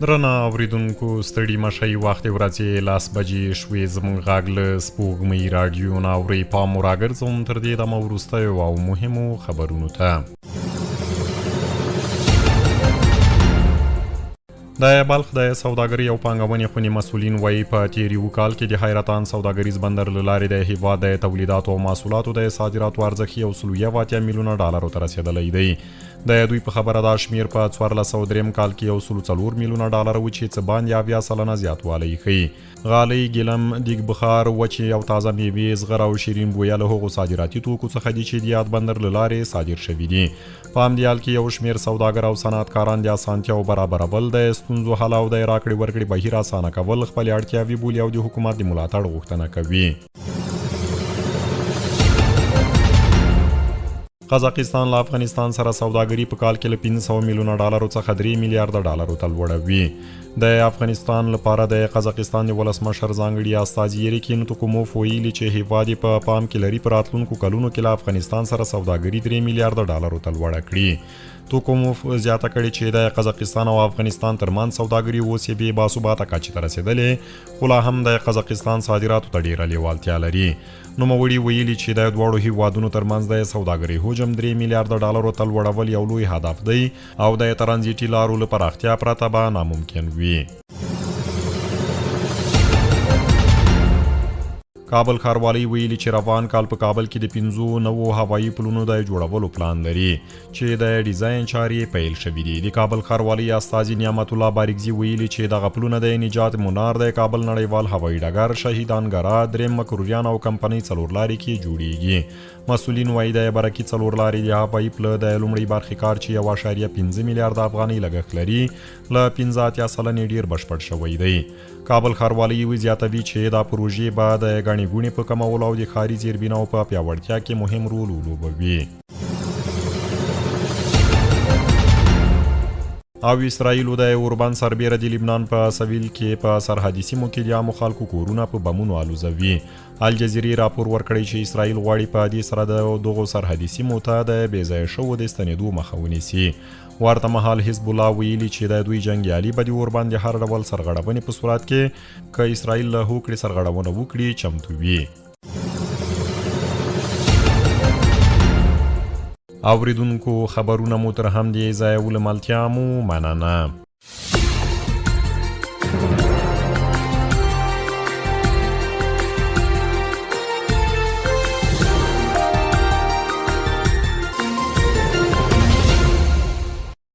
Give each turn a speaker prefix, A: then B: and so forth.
A: درنه اوریدونکو ستړي مشئ وخت ورځې 10 بجې شوې زموږ غږ له سپوږمۍ راډیو نه اورئ پام مو راګرځوم تر دې دمه وروستیو او مهمو خبرونو ته. د بلخ د سوداګرۍ او پانګونې خونې مسؤلین وایي په تیر یو کال کې د حیرتان سوداګریز بندر له لارې د هیواد د تولیداتو او محصولاتو د صادراتو ارزښت یو سلو یو اتیا میلیونه ډالرو ته رسېدلی دی. د دوی په خبره دا شمیر په 1403 کال کې یو سلو څلور میلیونه ډالر و چې څه باندې 80 سلنه زیاتوالی ښیي. غالۍ، ګیلم، دیګ بخار، وچې او تازه میوې، زغر او شیرین بویه له هغو صادراتي توکو څخه دي چې د یاد بندر له لارې صادر شوي دي. په همدې حال کې یو شمیر سوداګر او صنعتکاران د اسانتیاو برابرول، د ستونزو حل او د راکړې ورکړې بهیر اسانه کول خپلې اړتیاوې بولي او د حکومت د ملاتړ غوښتنه کوي. قزاقستان له افغانستان سره سوداګري په کال کې له 500 میلیونه ډالرو څخه 3 میلیارډ ډالرو ته لوړوي. د افغانستان لپاره د قزاقستان د ولسمشر ځانګړي استازي یریکین توکوموف ویلي چې هیواد په پام کې لري په راتلونکو کلونو کې له افغانستان سره سوداګري 3 میلیارډ ډالرو ته لوړه کړي. توکوموف زیاته کړې چې د قزاقستان او افغانستان ترمنځ سوداګري اوس یې بې باثباته کچې ته رسېدلې، خو لا هم د قزاقستان صادراتو ته ډېره لیوالتیا لري. نوموړي ویلي چې د دواړو هیوادونو ترمنځ د سوداګرۍ حجم 3 میلیارډ ډالرو ته لوړول یو لوی هدف دی او د ترانزیټي لارو له پراختیا پرته به ناممکن وي. کابل ښاروالۍ ویلي چې روان کال په کابل کې د 5 نوو هوایي پلونو د جوړولو پلان لري چې د ډیزاین چارې پیل شوي دي. د کابل ښاروالۍ استازي نعمت الله باریکزي ویلي چې دغه پلونه د نجات منار، د کابل نړیوال هوایي ډګر، شهیدانګره، دریم مکروریان او کمپنۍ څلورلارې کې جوړیږي. مسؤلین وایي د برکي څلورلارې د هوایي پله د لومړۍ برخې کار چې 1.5 میلیارډ افغانۍ لګښت لري له 15 سلنې ډیر بشپړ شوی دی. کابل ښاروالۍ زیاتوي چې دا پروژې به د ګڼې ګوڼې په کمولو او د ښاري زیربناو په پیاوړتیا کې مهم رول ولوبوي. او اسرائیلو د اوربان سربیره د لبنان په سویل کې په سرحدي سیمو کې د عامو خلکو کورونه په بمونو الوزوي. الجزیرې راپور ورکړی چې اسرائیل غواړي په دې سره د دغو سرحدي سیمو ته د بېځایه شوو د ستنېدو مخه ونیسي. ورته مهال حزب الله ویلي چې د دوی جنګیالي به د اوربان د هر ډول سرغړونې په صورت کې که اسرائیل له هوکړې سرغړونه وکړي چمتو وي. اوریدونکو خبرونه مو تر همدې ځایه ولملتیا مو مننه.